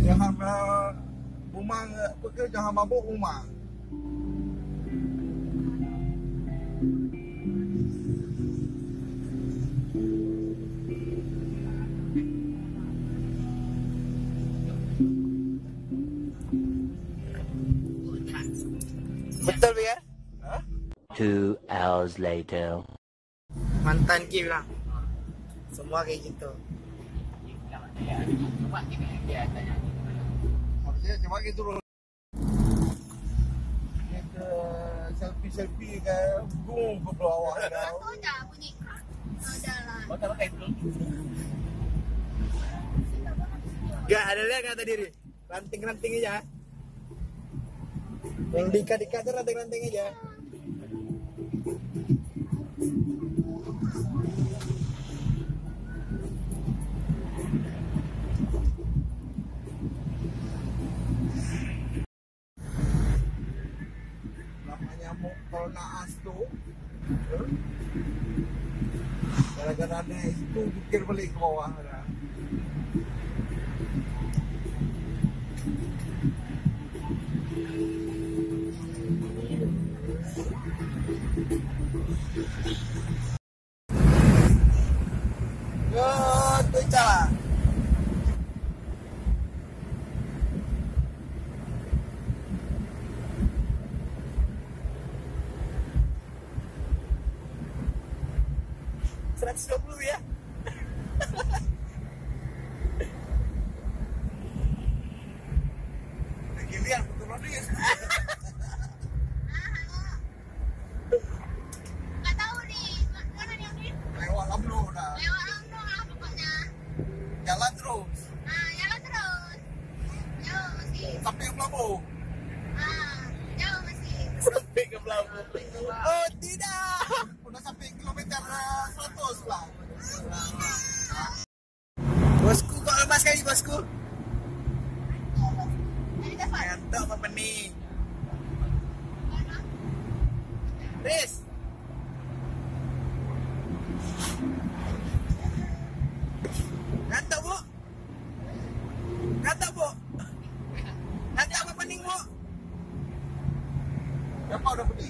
Jangan rumah pekerja, jangan mabuk rumah. Betul ya? 2 hours later. Mantan Ki bilang semua kayak gitu. Maksudnya cuma gitu loh. Kita selfie ke boom ke bawah. Oh, dah bunyi. Oh, dah lah. Gak ada lihat kata diri. Ranting-ranting aja. Yang diikat-ikat tuh ranting-ranting aja. Nyamuk kalau naas tuh gara-gara ada itu pikir balik ke bawah ada. Tuh cara $120 ya. Gilian betul banget. Nggak tahu nih, mana nih Amri? Lewat Lamno dah. Lewat Amno lah pokoknya. Jalan terus Jalan terus. Jauh masih. sampai ke Pelabuh. Jauh masih. Sampai ke Pelabuh. Oh tidak. Udah sampai kilometer 100 lah. Bosku kok lemas kali bosku. Dari depan. Ngantuk apa nih? Riz. Ngantuk bu. Ngantuk bu. Ngantuk apa pening bu? Siapa udah pergi?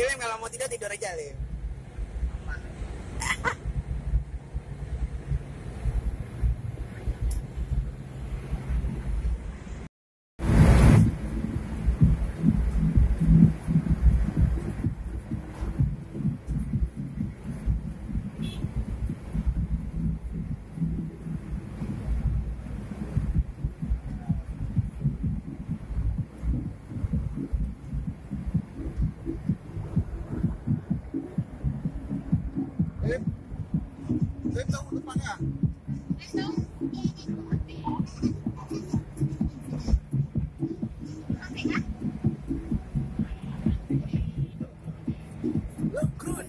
Jadi Lem, kalau mau tidur aja Lem. Lem tahu depannya. Itu. Sampai kan? Look good.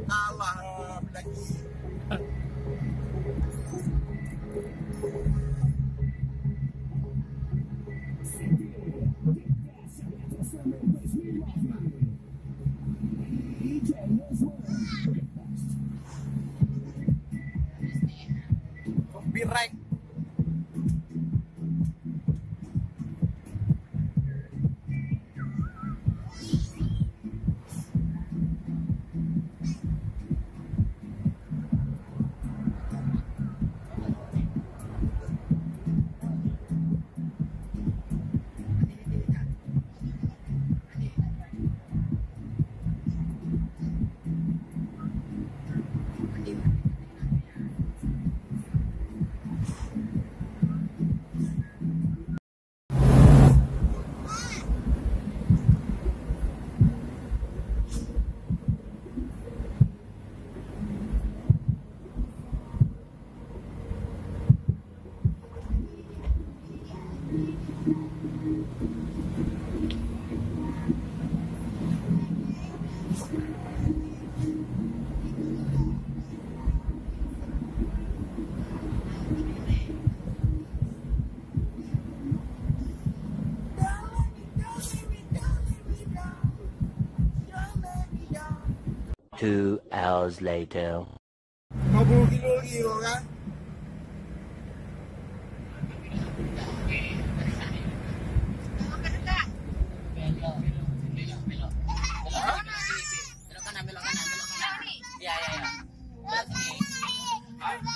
Kalah lagi. Birek. Two hours later. 50 kilo lagi kok kan? Belok ke dekat. Belok kanan. Iya. Belok sini.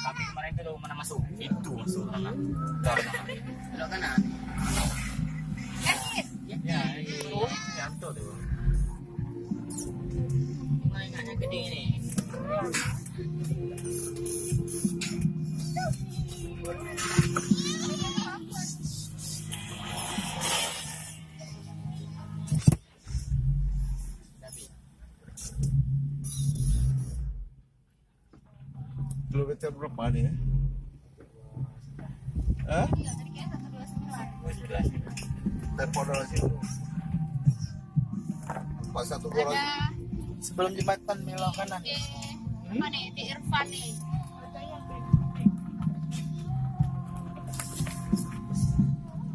Kami kemarin itu mana masuk? Itu masuk sana. Belok kanan. Ya, itu jatuh tuh. Mainannya gede ini. Kilometer berapa nih? Hah? Iya, tadi kayak 129. Terpodol situ. Pas satu bola. Ada Sebelum jembatan belok kanan. di apa nih? Di Irfan nih.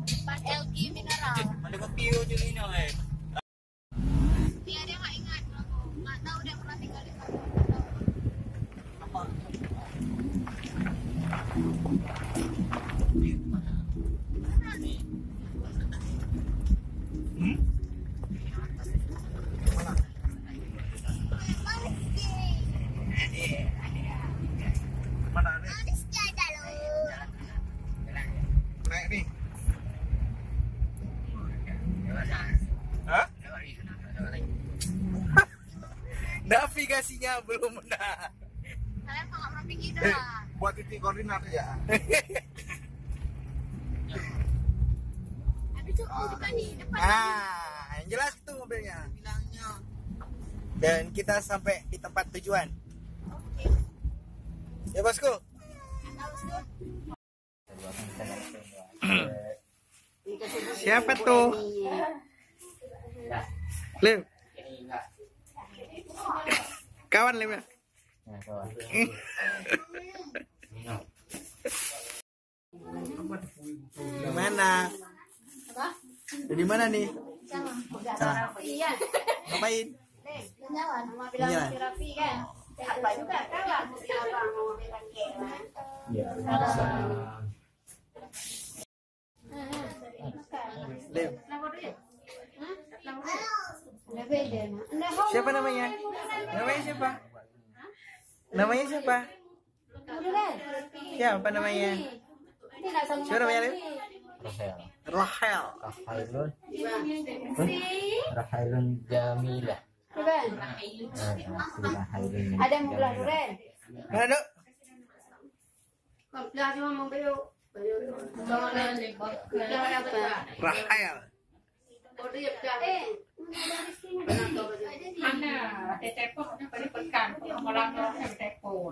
Depan LG Mineral. Ada kopi juga ini oleh. Dia nggak ingat aku. Nggak tahu dia pernah tinggal di sana. Mana nih? Manis jaga loh. Naik nih. Hah? Navigasinya belum benar. Kalian kok nggak pernah pergi Eh, dah. buat titik koordinat aja. Tapi tuh bukan di depan. Nah, yang jelas itu mobilnya. Dan kita sampai di tempat tujuan. Oke. Ya bosku. Tahu tuh. Siapa tuh? Lim. Kawan Lim ya? Di mana? Di mana nih? Sana. Ngapain? Jalan, mama bilang Jalan. si Raffi kan. Apa juga kalah si abang mau bilang kelan. Lim. Udah beda. Siapa namanya? Namanya siapa? Namanya siapa? Siapa namanya? Siapa namanya Lim? Rahel. Rahailun Jamilah. Ada yang mau bilang Duren. Mana Dok? Bilang cuma mau beli. Bilang apa? Rahel. Mana ada telepon pada pekan orang ada telepon.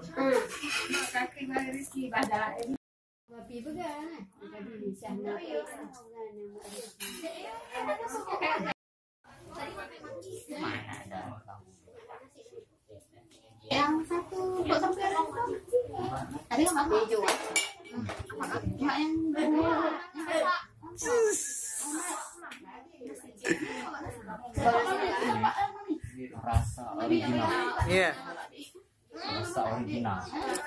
Kaki mari rezeki badai. Babi began. Jadi sana. Mana ada? Yang satu kok sampai ada yang mana? Hijau. Mak yang berdua. Rasa original. Iya. Rasa original.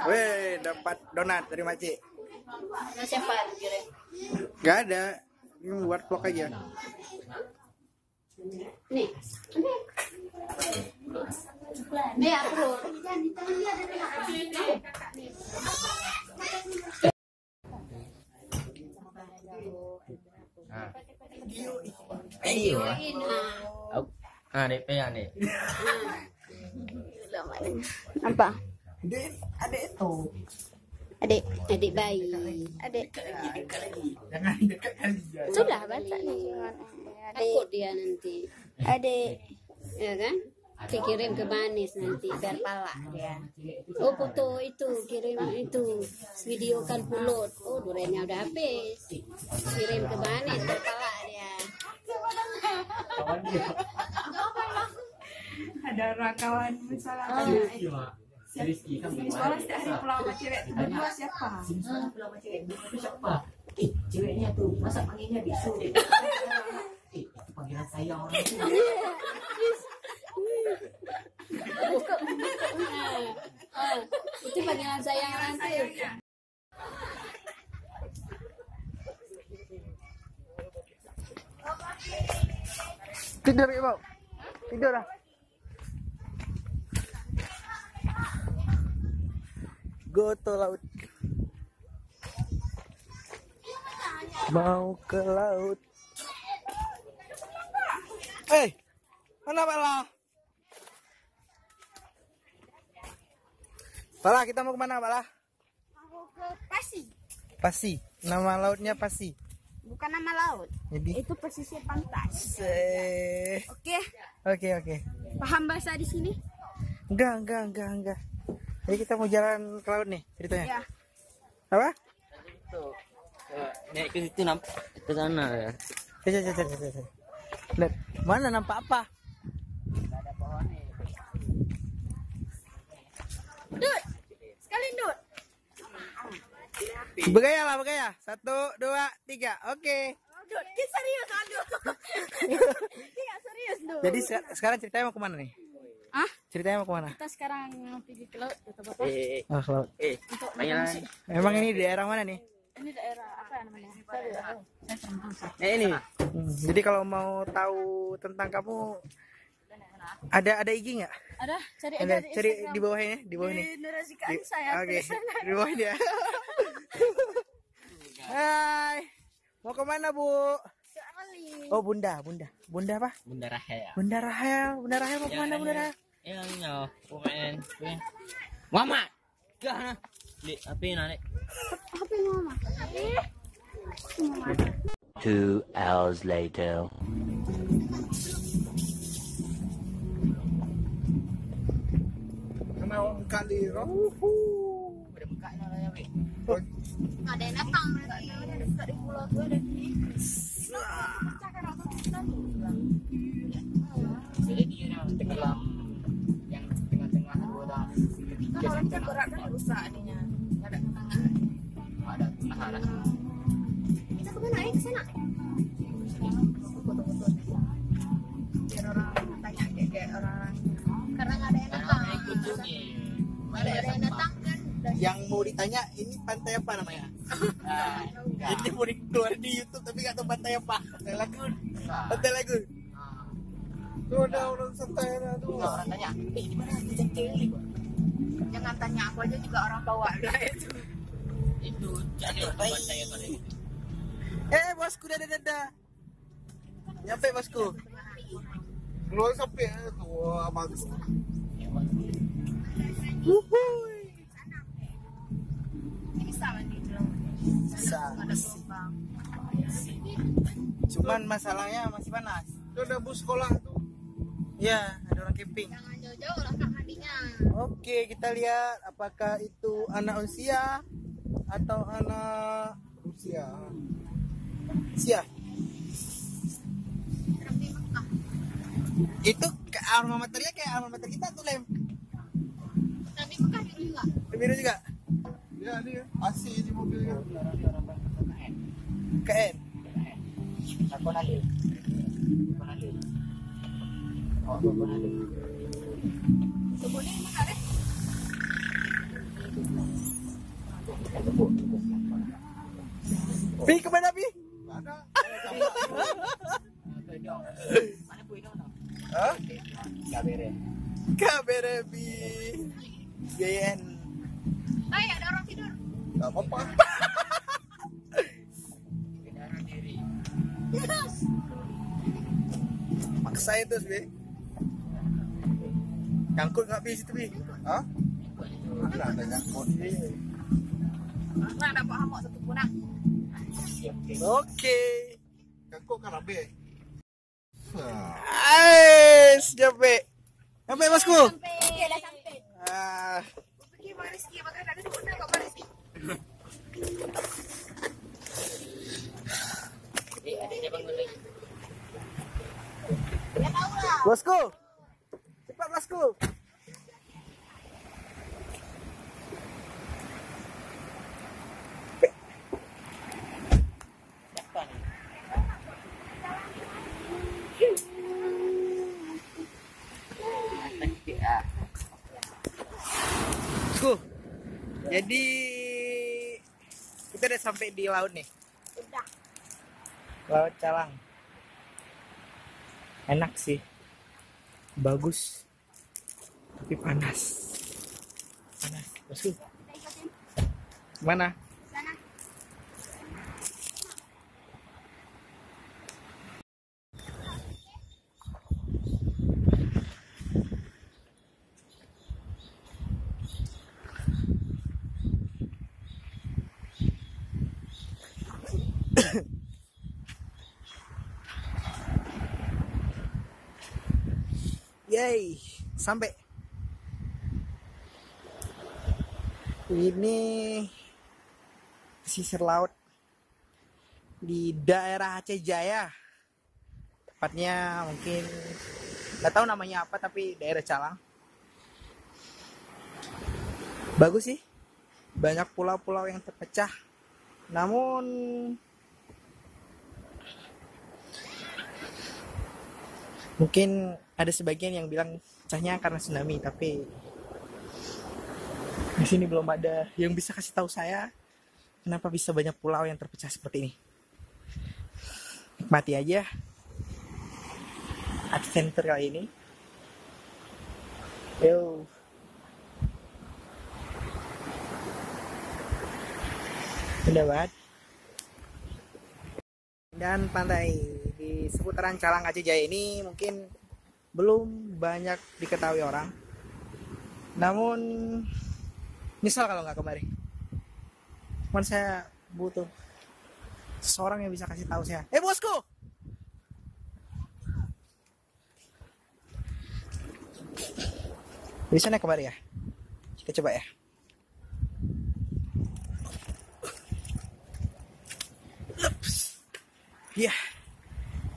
Weh, dapat donat dari Maci. Siapa yang kirim? Gak ada. Ini buat vlog aja. Nih. Nih aku. Jangan di tangan dia ada. Ayo. Ah, dek ya nih. Apa? Ada itu. Adik bayi. Adik. Jangan dekat kali ya. Sudah baca nih. Takut dia nanti. Adik. Ya kan? Dikirim ke Manis nanti biar pala dia. Oh foto itu kirim itu video kan pulut. Oh durenya udah habis. Kirim ke Manis biar pala dia. Ada rakawan misalnya. Rizky kan Sekolah setiap hari pulang sama cewek berdua siapa? pulang sama cewek itu siapa? Ceweknya tuh masa panggilnya bisu. Itu panggilan saya orang itu. Buka. Itu panggilan sayang nanti. Tidur ya, Bang. Tidur lah. Goto laut. Mau ke laut. Mana Pala? Pala, kita mau kemana Pala? Mau ke Pasi. Pasi. Nama lautnya Pasi. Bukan nama laut. Jadi. Itu pesisir pantai. Oke. Oke. Paham bahasa di sini? Enggak. Jadi kita mau jalan ke laut nih ceritanya. Ya. Apa? Naik ke situ nampak ke sana ya. Lihat, mana nampak apa? Dut. Sekali Dut. Bergaya. 1, 2, 3. Oke. Dut, kita serius aduh. Kita serius Dut. Jadi sekarang ceritanya mau kemana nih? Ah? Ceritanya mau kemana? Kita sekarang pergi ke laut kata Bapak. Oh, ke laut. Untuk makan. Emang ini daerah mana nih? Ini daerah apa ya namanya? Saya tidak tahu. Saya kurang tahu. Ini. Jadi kalau mau tahu tentang kamu ada IG nggak? Ada, cari aja Ada, di cari Instagram. di bawahnya, di bawah nih. Narasikan saya. Oke, di bawah dia. Hai. Mau kemana, Bu? Sekali. Oh, Bunda apa? Bunda Rahel. Bunda Rahel mau kemana, Bunda Rahel? Yang pemain. Mama. Gah. Li, apa ini Nek? Apa yang mama? 2 hours later. Mau kali Ada mukanya lah ya, Wi. Ada yang datang. Ada di pulau tuh ada di. Sahara. Kita kemana? Ke sana. Foto-foto. Biar orang tanya kayak orang. Karena nggak ada yang datang. Nggak ada yang datang kan. Yang mau ditanya ini pantai apa namanya? Ini mau keluar di YouTube tapi nggak tahu pantai apa. Pantai Lagun. Pantai Lagun. Tuh ada orang santai tuh. Orang tanya, di mana tuh centil? Jangan tanya aku aja juga orang bawa lah itu. Itu jadi pantai apa nih? Bosku, dadah. Nyampe bosku. Belum sampai tuh. Wah, bagus. Wuhui. Bisa mandi dulu. Bisa. Cuman masalahnya masih panas. Tuh ada bus sekolah tuh. Ya, ada orang camping. Jangan jauh-jauh lah kak mandinya. Oke, kita lihat apakah itu anak usia atau anak Rusia. usia. Itu ke alma maternya kayak alma mater kita tuh, Lem. Nabi Mekah dulu juga. Biru juga. Ya dia AC di mobilnya. KN. Aku nanti. Oh, aku nanti. Kebunnya emang ada. Pi kemana Pi? Ada. Mana pun itu? Hah? Kabere. Kabere Pi. GN. Hai, ada orang tidur. Enggak apa-apa. Kendaraan diri. Maksa itu Pi. Nyangkut nggak Pi situ Pi? Hah? Ada nyangkut. Nah, ada Pak Hamok satu punah. Oke. Nyangkut kan abe. Nyampe. Nyampe bosku. Oke, udah sampai. Ah, Pergi Pak Rizky, makan ada di punah kok Pak Rizky. Dia bangun lagi. Ya tahu lah. bosku. Cepat bosku. Bosku. Jadi kita udah sampai di laut nih. Udah. Laut Calang. Enak sih. Bagus. Tapi panas. Panas. Bosku. Mana? Sana. Yay, sampai. Ini pesisir laut di daerah Aceh Jaya. Tepatnya mungkin nggak tahu namanya apa tapi daerah Calang. Bagus sih. Banyak pulau-pulau yang terpecah. Namun mungkin ada sebagian yang bilang pecahnya karena tsunami, tapi di sini belum ada yang bisa kasih tahu saya kenapa bisa banyak pulau yang terpecah seperti ini. Nikmati aja adventure kali ini. Yo. Indah banget. Dan pantai di seputaran Calang Aceh Jaya ini mungkin belum banyak diketahui orang. Namun nyesal kalau nggak kemari. Cuman saya butuh seseorang yang bisa kasih tahu saya. Bosku! Bisa naik kemari ya? Kita coba ya. Ya,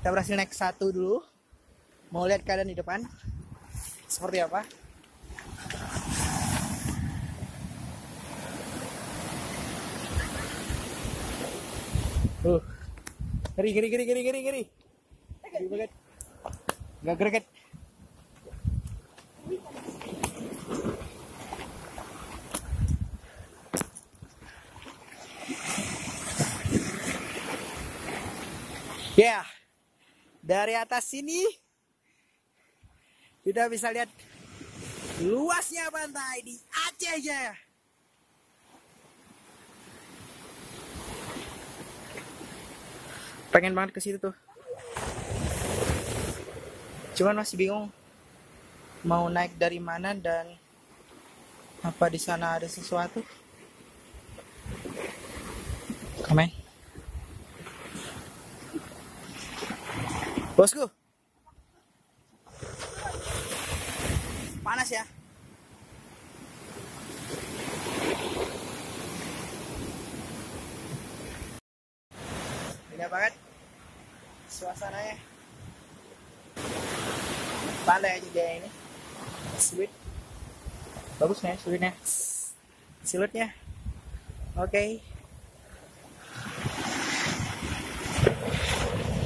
kita berhasil naik satu dulu. Mau lihat keadaan di depan seperti apa. Ngeri, ngeri, ngeri, ngeri, ngeri, ngeri. Ngeri banget. Gak greget. Ya, dari atas sini kita bisa lihat luasnya pantai di Aceh Jaya. Pengen banget ke situ tuh. Cuman masih bingung mau naik dari mana dan apa di sana ada sesuatu. Komen. Bosku. Panas ya. Indah banget suasananya. Pantai aja dia ini. Sweet. Bagus nih sweetnya. Silutnya. Oke.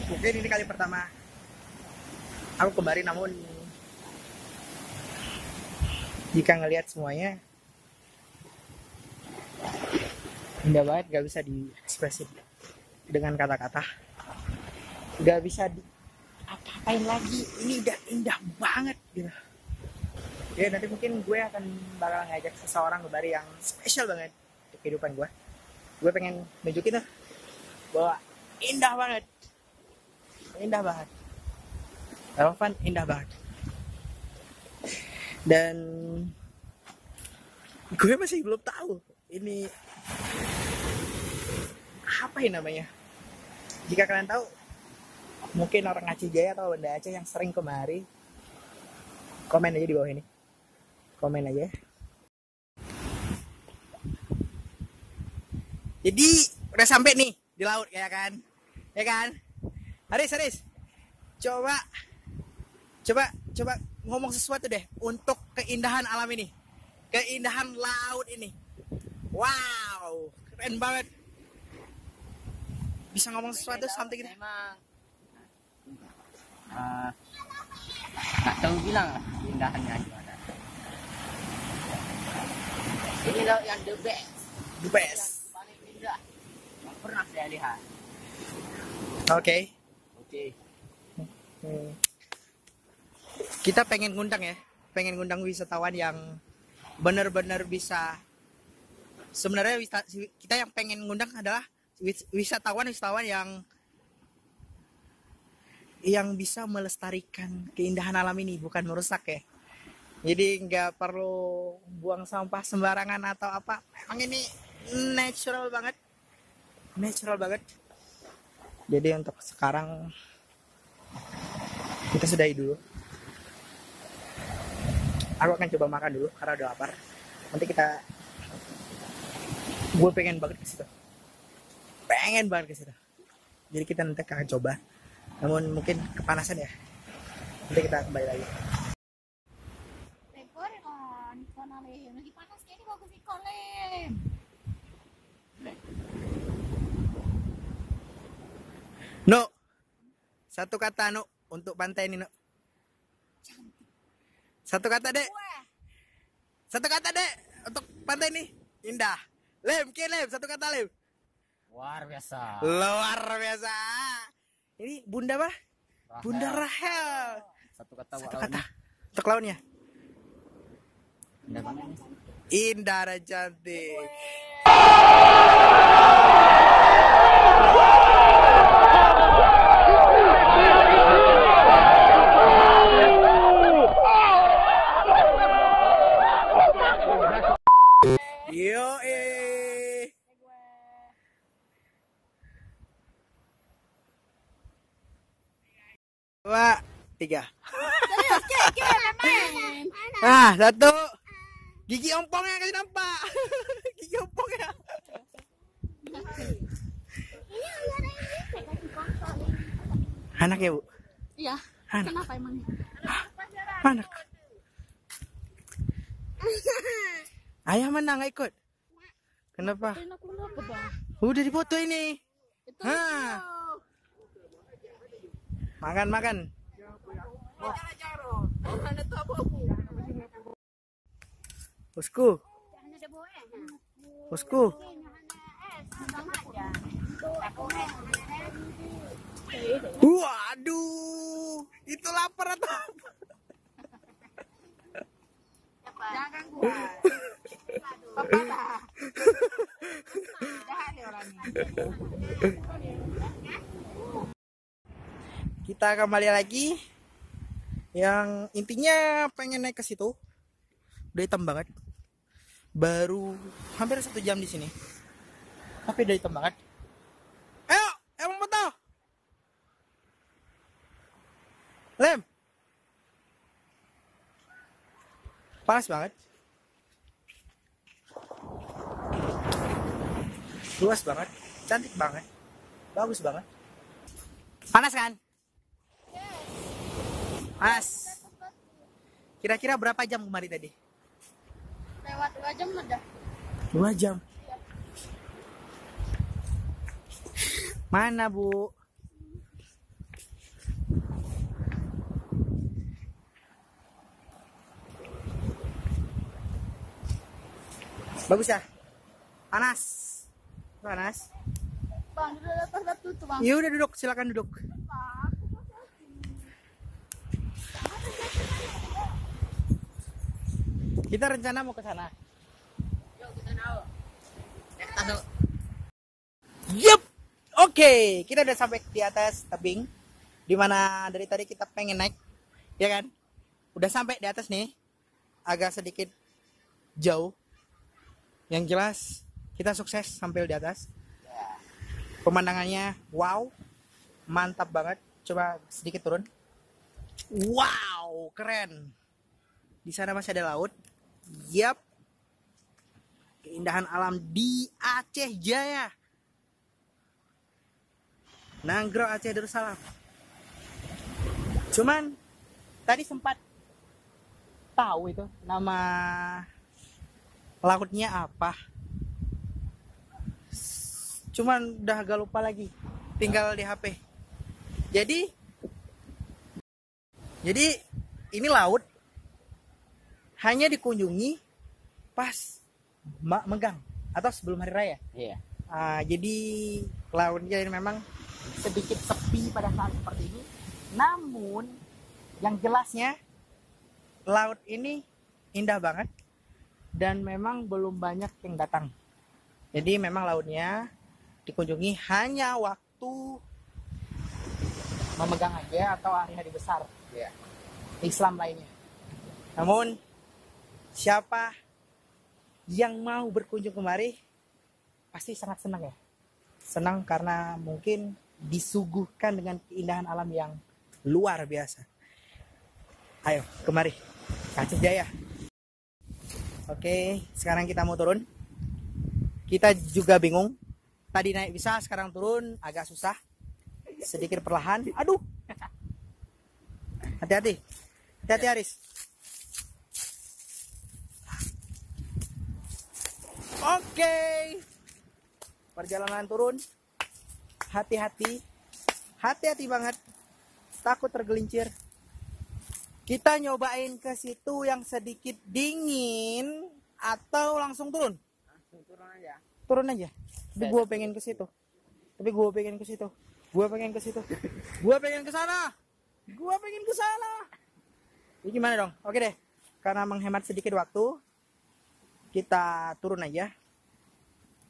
Mungkin ini kali pertama aku kembali, namun jika ngelihat semuanya indah banget, gak bisa diekspresi dengan kata-kata, gak bisa apa-apain lagi. Ini udah indah banget gitu. Ya nanti mungkin gue akan bakal ngajak seseorang kembali yang spesial banget untuk kehidupan gue. Gue pengen nunjukin tuh bahwa indah banget. Indah banget. Relevan, indah banget. Dan gue masih belum tahu ini apa ini namanya. Jika kalian tahu, mungkin orang Aceh Jaya atau Banda Aceh yang sering kemari, komen aja di bawah ini. Komen aja. Jadi udah sampai nih di laut ya kan? Ya kan? Haris, coba ngomong sesuatu deh untuk keindahan alam ini, keindahan laut ini. Wow, keren banget. Bisa ngomong sesuatu something gitu. Emang nggak tahu bilang lah keindahannya gimana. Ini laut yang the best. The best. Yang paling indah yang pernah saya lihat. Oke. Kita pengen ngundang wisatawan yang benar-benar bisa. Sebenarnya kita yang pengen ngundang adalah wisatawan yang bisa melestarikan keindahan alam ini, bukan merusak ya. Jadi nggak perlu buang sampah sembarangan atau apa. Emang ini natural banget. Jadi untuk sekarang kita sudahi dulu. Aku akan coba makan dulu karena udah lapar. Nanti gue pengen banget ke situ. Jadi kita nanti akan coba. Namun mungkin kepanasan ya. Nanti kita kembali lagi. Lagi panas kayak ini bagus ikon lem. No. Satu kata no untuk pantai ini no. Satu kata dek untuk pantai ini. Indah. Lem, satu kata Lem. Luar biasa. Ini Bunda apa? Rahel. Bunda Rahel. Satu kata Untuk lautnya. Indah banget. Indah dan cantik. Yo dua, tiga. Nah, satu. Gigi ompongnya kasih nampak. Gigi ompongnya. Anak ya, Bu? Iya. Anak. Kenapa emangnya? Anak. Ayah mana nggak ikut? Kenapa? Udah dipoto ini. Hah. Makan, makan. Bosku. Bosku. Waduh, itu lapar atau apa? Jangan gua. Papa dah. Jahat nih orangnya. Kita kembali lagi. Yang intinya pengen naik ke situ. Udah hitam banget. Baru hampir 1 jam di sini. Tapi udah hitam banget. Ayo, emang betul. Lem. Panas banget. Luas banget, cantik banget. Bagus banget. Panas kan? Panas. Kira-kira berapa jam kemarin tadi? Lewat 2 jam udah. 2 jam. Mana, Bu? Bagus ya? Panas. Panas. Bang, udah atas batu tuh, Bang. Ya udah duduk, silakan duduk. Kita rencana mau ke sana. Yuk kita tahu. Yup. Oke, kita udah sampai di atas tebing. Dimana dari tadi kita pengen naik, ya kan? Udah sampai di atas nih. Agak sedikit jauh. Yang jelas kita sukses sampai di atas. Pemandangannya wow, mantap banget. Coba sedikit turun. Wow, keren. Di sana masih ada laut. Yap. Keindahan alam di Aceh Jaya. Nanggro Aceh Darussalam. Cuman tadi sempat tahu itu nama lautnya apa. Cuman udah agak lupa lagi. Tinggal di HP. Jadi ini laut hanya dikunjungi pas megang atau sebelum hari raya. Iya. Jadi lautnya ini memang sedikit sepi pada saat seperti ini. Namun yang jelasnya laut ini indah banget dan memang belum banyak yang datang. Jadi memang lautnya dikunjungi hanya waktu memegang aja atau hari-hari besar. Iya. Islam lainnya. Namun siapa yang mau berkunjung kemari pasti sangat senang ya. Senang karena mungkin disuguhkan dengan keindahan alam yang luar biasa. Ayo kemari Aceh Jaya. Oke, sekarang kita mau turun. Kita juga bingung. Tadi naik bisa, sekarang turun agak susah. Sedikit perlahan. Aduh. Hati-hati. Hati-hati Aris. Oke. Perjalanan turun. Hati-hati. Hati-hati banget. Takut tergelincir. Kita nyobain ke situ yang sedikit dingin atau langsung turun? Langsung turun aja. Turun aja. Tapi gue pengen ke situ. Gue pengen ke situ. Gue pengen ke sana. Ini gimana dong? Oke deh. Karena menghemat sedikit waktu, kita turun aja.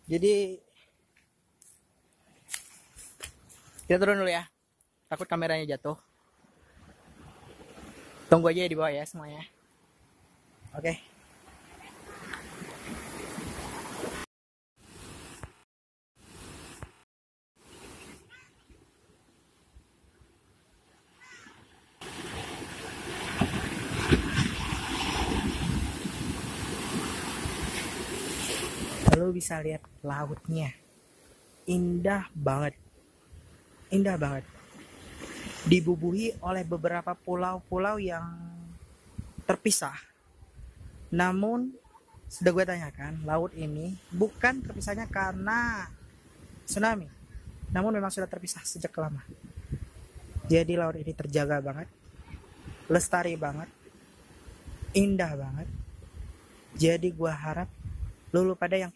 Jadi kita turun dulu ya. Takut kameranya jatuh. Tunggu aja di bawah ya semuanya. Oke. Lalu bisa lihat lautnya. Indah banget. Indah banget. Dibubuhi oleh beberapa pulau-pulau yang terpisah. Namun sudah gue tanyakan, laut ini bukan terpisahnya karena tsunami, namun memang sudah terpisah sejak lama. Jadi laut ini terjaga banget, lestari banget, indah banget. Jadi gua harap lu pada yang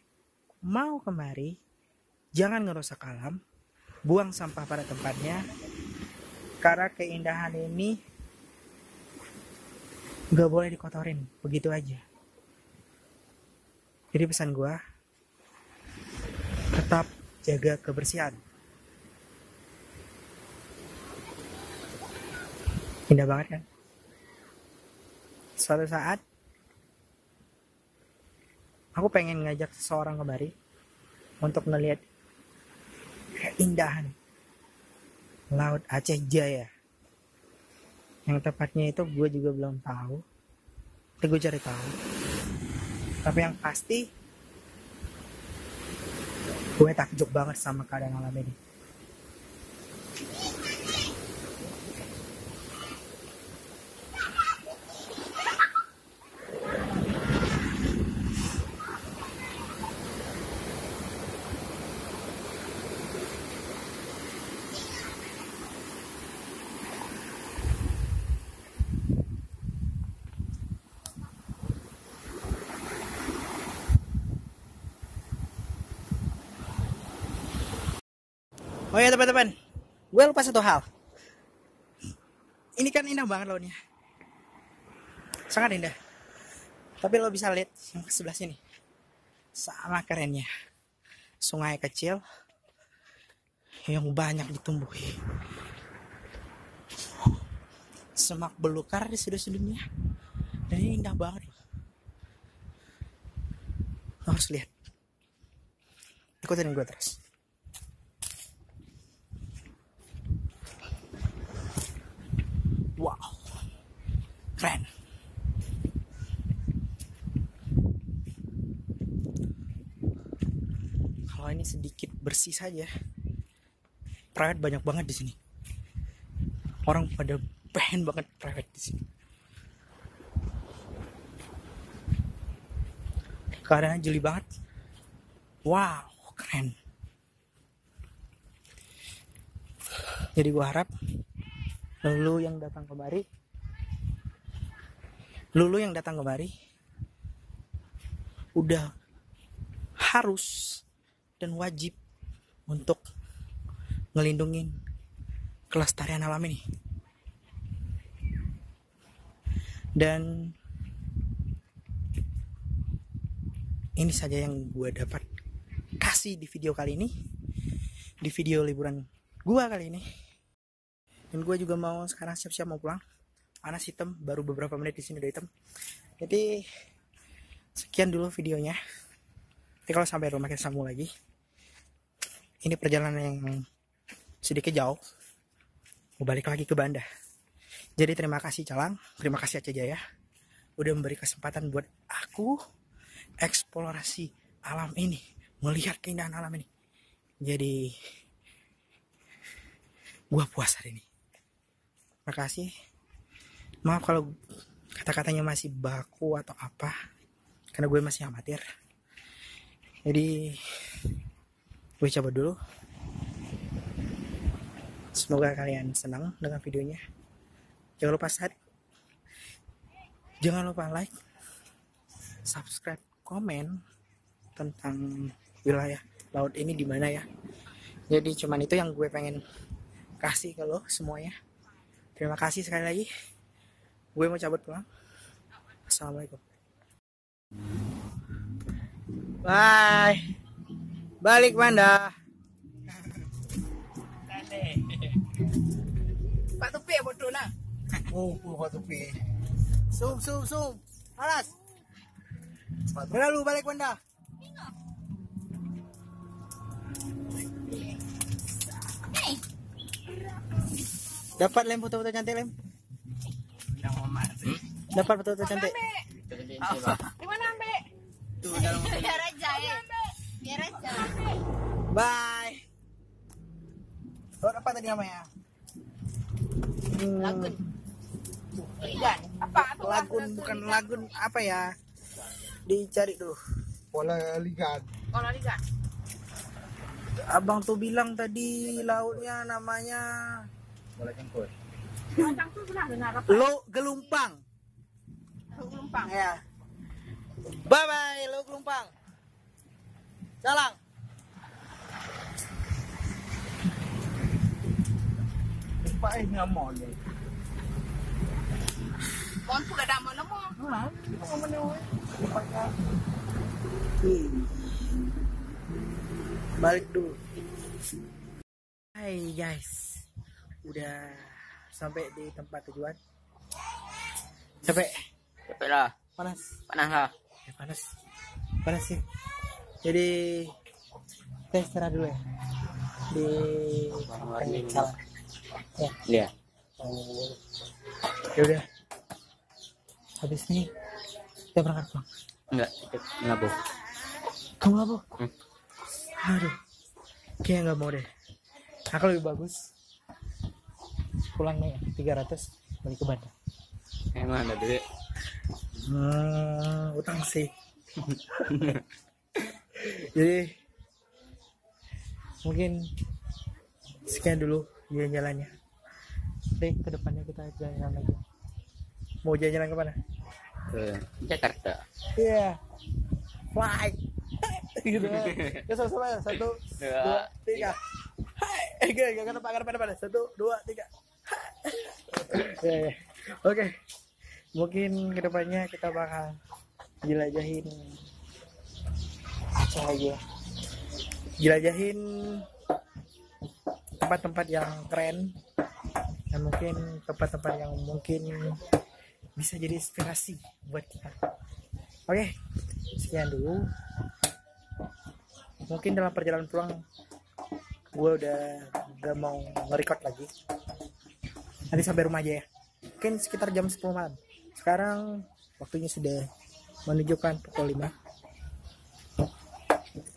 mau kemari jangan ngerusak alam, buang sampah pada tempatnya, karena keindahan ini gak boleh dikotorin begitu aja. Jadi pesan gua, tetap jaga kebersihan. Indah banget kan? Suatu saat aku pengen ngajak seseorang kemari untuk ngelihat keindahan Laut Aceh Jaya. Yang tepatnya itu gue juga belum tahu. Nanti gue cari tahu. Tapi yang pasti gue takjub banget sama keadaan alam ini. Oh ya teman-teman, gue lupa satu hal. Ini kan indah banget lautnya, sangat indah. Tapi lo bisa lihat yang ke sebelah sini, sama kerennya. Sungai kecil yang banyak ditumbuhi semak belukar di sudut-sudutnya, dan ini indah banget. Lo harus lihat. Ikutin gue terus. Wow, keren. Kalau ini sedikit bersih saja, private banyak banget di sini. Orang pada pengen banget private di sini. Keadaannya jeli banget. Wow, keren. Jadi gua harap Lulu yang datang kemari udah harus dan wajib untuk ngelindungin kelestarian alam ini. Dan ini saja yang gue dapat kasih di video kali ini, di video liburan gue kali ini. Dan gue juga mau sekarang siap-siap mau pulang. Panas hitam, baru beberapa menit di sini udah hitam. Jadi sekian dulu videonya. Nanti kalau sampai rumah kita sambung lagi. Ini perjalanan yang sedikit jauh. Mau balik lagi ke Banda. Jadi terima kasih Calang, terima kasih Aceh Jaya udah memberi kesempatan buat aku eksplorasi alam ini, melihat keindahan alam ini. Jadi gua puas hari ini. Terima kasih. Maaf kalau kata-katanya masih baku atau apa, karena gue masih amatir. Jadi gue coba dulu. Semoga kalian senang dengan videonya. Jangan lupa like, subscribe, komen tentang wilayah laut ini di mana ya. Jadi cuman itu yang gue pengen kasih ke lo semuanya. Terima kasih sekali lagi. Gue mau cabut pulang. Assalamualaikum. Bye. Balik Banda. Pak Tupi bodoh nah. Oh, Pak Tupi. Zoom. Alas. Berlalu balik Banda. Dapat lem foto-foto cantik lem. Dapat foto-foto cantik. Di mana Mbak? Tuh dalam. Biar aja ya. Biar aja. Bye. Laut apa tadi namanya? Lagun. Ligan. Apa tuh? Lagun bukan lagun apa ya? Dicari dulu. Pola ligan. Kalau ligan. Abang tuh bilang tadi lautnya namanya Boleh jemput. Orang tuh pernah dengar apa? Lo Gelumpang. Gelumpang. Ya. Bye bye Lo Gelumpang. Jalan. Pak ngamon ni. Mon pun ada mana mo? Balik dulu. Hai guys, udah sampai di tempat tujuan. Capek? Capek lah. Panas? Panas lah. Ya, panas sih. Jadi kita istirahat dulu ya di jalan. Ya. Iya. Ya udah. Habis ini kita berangkat pulang. Enggak, Bu. Kamu apa? Aduh, kayaknya nggak mau deh. Aku lebih bagus pulangnya 300 balik ke Bandung. Emang ada duit. Utang sih. Jadi mungkin sekian dulu jalan-jalannya. Deh, ke depannya kita jalan-jalan lagi. Mau jalan-jalan kemana? Ke Jakarta. Iya. Fly. Gitu. Ya sama-sama ya. 1, 2, 3. Hai. Gak depan. 1, 2, 3. Ya. Oke. Mungkin kedepannya kita bakal jelajahin apa lagi ya? Jelajahin tempat-tempat yang keren dan mungkin tempat-tempat yang mungkin bisa jadi inspirasi buat kita. Oke, sekian dulu. Mungkin dalam perjalanan pulang gue udah gak mau nge-record lagi. Nanti sampai rumah aja ya. Mungkin sekitar jam 10 malam. Sekarang waktunya sudah menunjukkan pukul 5.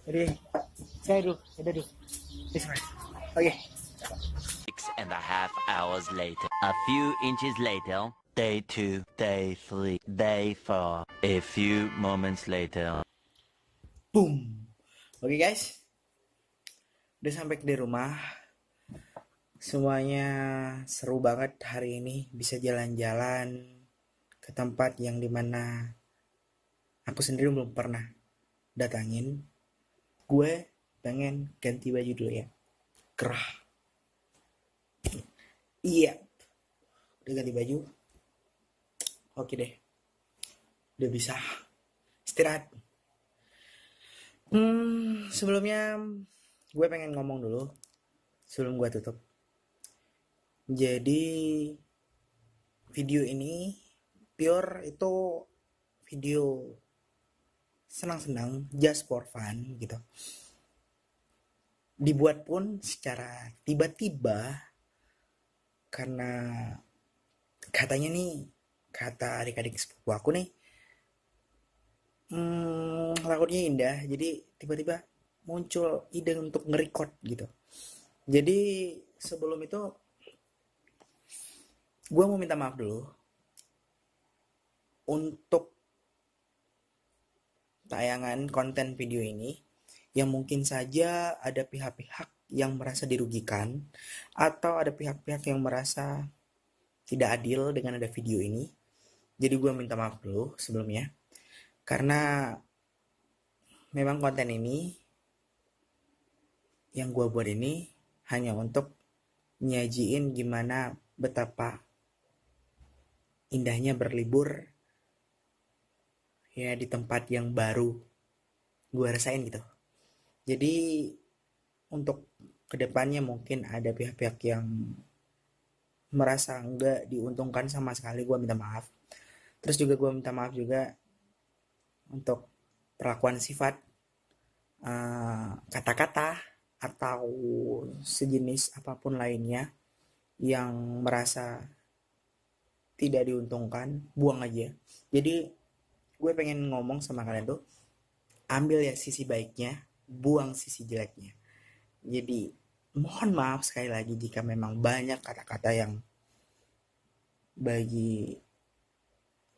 Jadi saya dulu, udah dulu. Oke. 6.5 hours later. A few inches later. Day 2, day 3, day 4. A few moments later. Boom. Oke guys. Udah sampai di rumah. Semuanya seru banget hari ini. Bisa jalan-jalan ke tempat yang dimana aku sendiri belum pernah datangin. Gue pengen ganti baju dulu ya. Gerah. Iya. Udah ganti baju. Oke deh. Udah bisa istirahat. Sebelumnya gue pengen ngomong dulu sebelum gue tutup. Jadi video ini pure itu video senang-senang, just for fun gitu. Dibuat pun secara tiba-tiba karena katanya nih, kata adik-adik sepupu aku nih, lagunya indah, jadi tiba-tiba muncul ide untuk nge-record gitu. Jadi sebelum itu gue mau minta maaf dulu untuk tayangan konten video ini yang mungkin saja ada pihak-pihak yang merasa dirugikan atau ada pihak-pihak yang merasa tidak adil dengan ada video ini. Jadi gue minta maaf dulu sebelumnya karena memang konten ini yang gue buat ini hanya untuk nyajiin gimana betapa indahnya berlibur ya di tempat yang baru gue rasain gitu. Jadi untuk kedepannya mungkin ada pihak-pihak yang merasa enggak diuntungkan sama sekali, gue minta maaf. Terus juga gue minta maaf juga untuk perlakuan sifat, kata-kata atau sejenis apapun lainnya yang merasa tidak diuntungkan, buang aja. Jadi gue pengen ngomong sama kalian tuh, ambil ya sisi baiknya, buang sisi jeleknya. Jadi mohon maaf sekali lagi jika memang banyak kata-kata yang bagi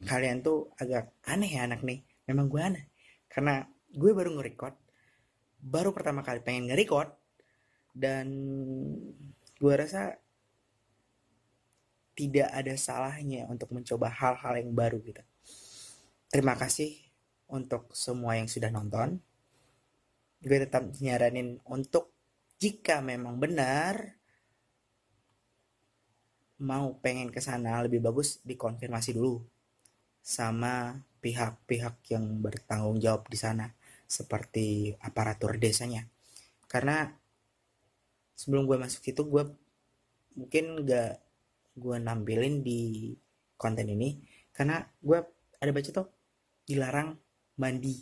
kalian tuh agak aneh ya anak nih. Memang gue aneh karena gue baru nge-record, baru pertama kali pengen nge-record Dan gue rasa tidak ada salahnya untuk mencoba hal-hal yang baru gitu. Terima kasih untuk semua yang sudah nonton. Gue tetap nyaranin untuk jika memang benar mau pengen ke sana, lebih bagus dikonfirmasi dulu sama pihak-pihak yang bertanggung jawab di sana, seperti aparatur desanya. Karena sebelum gue masuk situ, gue mungkin gak gue nampilin di konten ini karena gue ada baca tuh dilarang mandi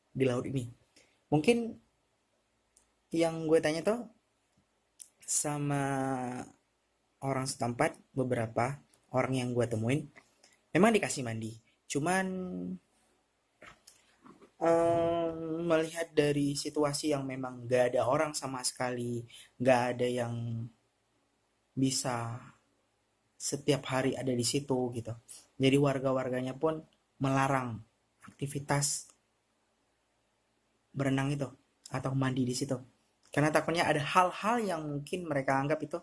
di laut ini. Mungkin yang gue tanya tuh sama orang setempat, beberapa orang yang gue temuin memang dikasih mandi, cuman melihat dari situasi yang memang gak ada orang sama sekali, gak ada yang bisa setiap hari ada di situ gitu. Jadi warga-warganya pun melarang aktivitas berenang itu atau mandi di situ. Karena takutnya ada hal-hal yang mungkin mereka anggap itu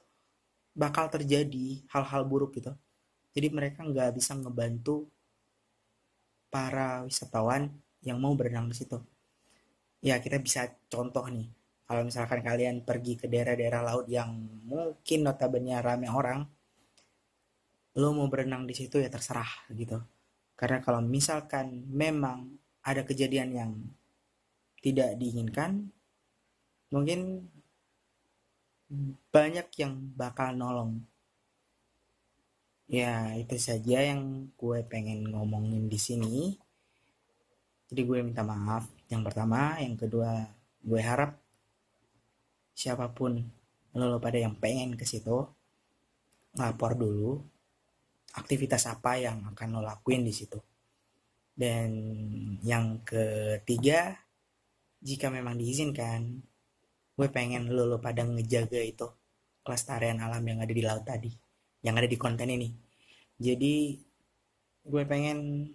bakal terjadi, hal-hal buruk gitu. Jadi mereka nggak bisa ngebantu para wisatawan yang mau berenang di situ. Ya kita bisa contoh nih, kalau misalkan kalian pergi ke daerah-daerah laut yang mungkin notabene rame orang, lo mau berenang di situ ya terserah gitu. Karena kalau misalkan memang ada kejadian yang tidak diinginkan, mungkin banyak yang bakal nolong. Ya itu saja yang gue pengen ngomongin di sini. Jadi gue minta maaf yang pertama, yang kedua gue harap siapapun lo pada yang pengen ke situ lapor dulu aktivitas apa yang akan lo lakuin di situ. Dan yang ketiga, jika memang diizinkan, gue pengen lo pada ngejaga itu kelestarian alam yang ada di laut tadi, yang ada di konten ini. Jadi gue pengen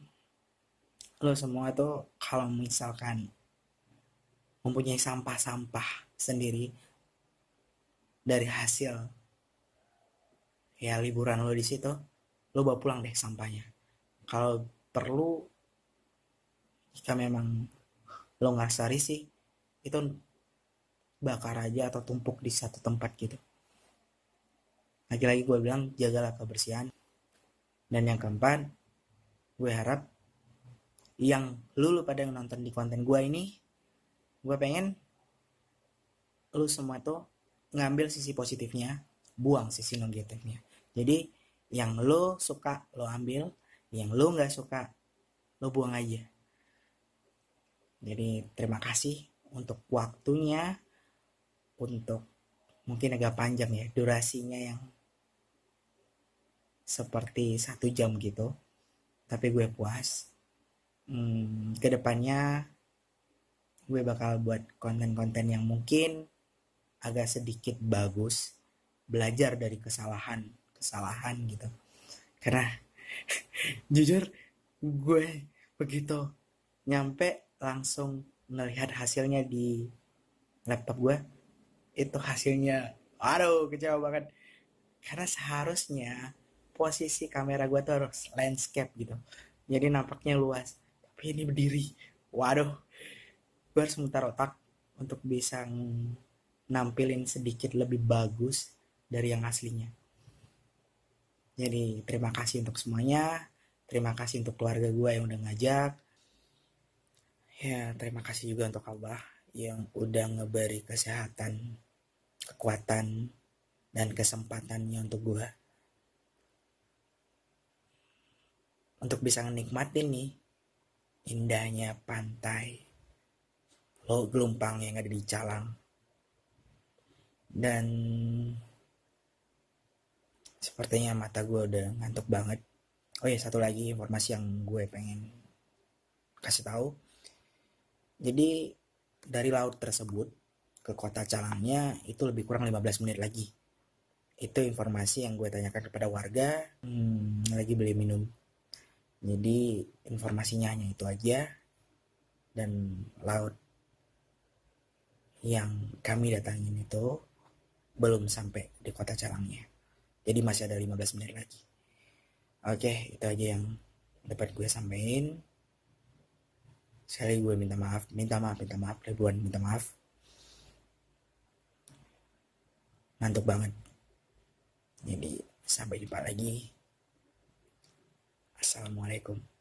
lo semua tuh kalau misalkan mempunyai sampah-sampah sendiri dari hasil ya liburan lo di situ, lo bawa pulang deh sampahnya. Kalau perlu, jika memang lo ngerasa risih, itu bakar aja atau tumpuk di satu tempat gitu. Lagi-lagi gue bilang jagalah kebersihan. Dan yang keempat, gue harap yang lu pada nonton di konten gue ini, gue pengen lu semua tuh ngambil sisi positifnya, buang sisi negatifnya. Jadi yang lu suka lu ambil, yang lu nggak suka lu buang aja. Jadi terima kasih untuk waktunya, untuk mungkin agak panjang ya durasinya yang seperti 1 jam gitu, tapi gue puas. Kedepannya gue bakal buat konten-konten yang mungkin agak sedikit bagus, belajar dari kesalahan gitu. Karena jujur gue begitu nyampe langsung melihat hasilnya di laptop gue, itu hasilnya aduh kecewa banget. Karena seharusnya posisi kamera gue tuh harus landscape gitu, jadi nampaknya luas, tapi ini berdiri. Waduh, gue harus mutar otak untuk bisa nampilin sedikit lebih bagus dari yang aslinya. Jadi terima kasih untuk semuanya, terima kasih untuk keluarga gue yang udah ngajak. Ya terima kasih juga untuk Allah yang udah ngeberi kesehatan, kekuatan, dan kesempatannya untuk gue, untuk bisa menikmatin nih indahnya pantai Pulau Gelumpang yang ada di Calang. Dan sepertinya mata gue udah ngantuk banget. Oh ya, satu lagi informasi yang gue pengen kasih tahu. Jadi dari laut tersebut ke kota Calangnya itu lebih kurang 15 menit lagi. Itu informasi yang gue tanyakan kepada warga lagi beli minum. Jadi informasinya hanya itu aja. Dan laut yang kami datangin itu belum sampai di kota Calangnya. Jadi masih ada 15 menit lagi. Oke, itu aja yang dapat gue sampaikan. Sekali gue minta maaf, ribuan minta maaf. Ngantuk banget. Jadi sampai jumpa lagi. Assalamualaikum.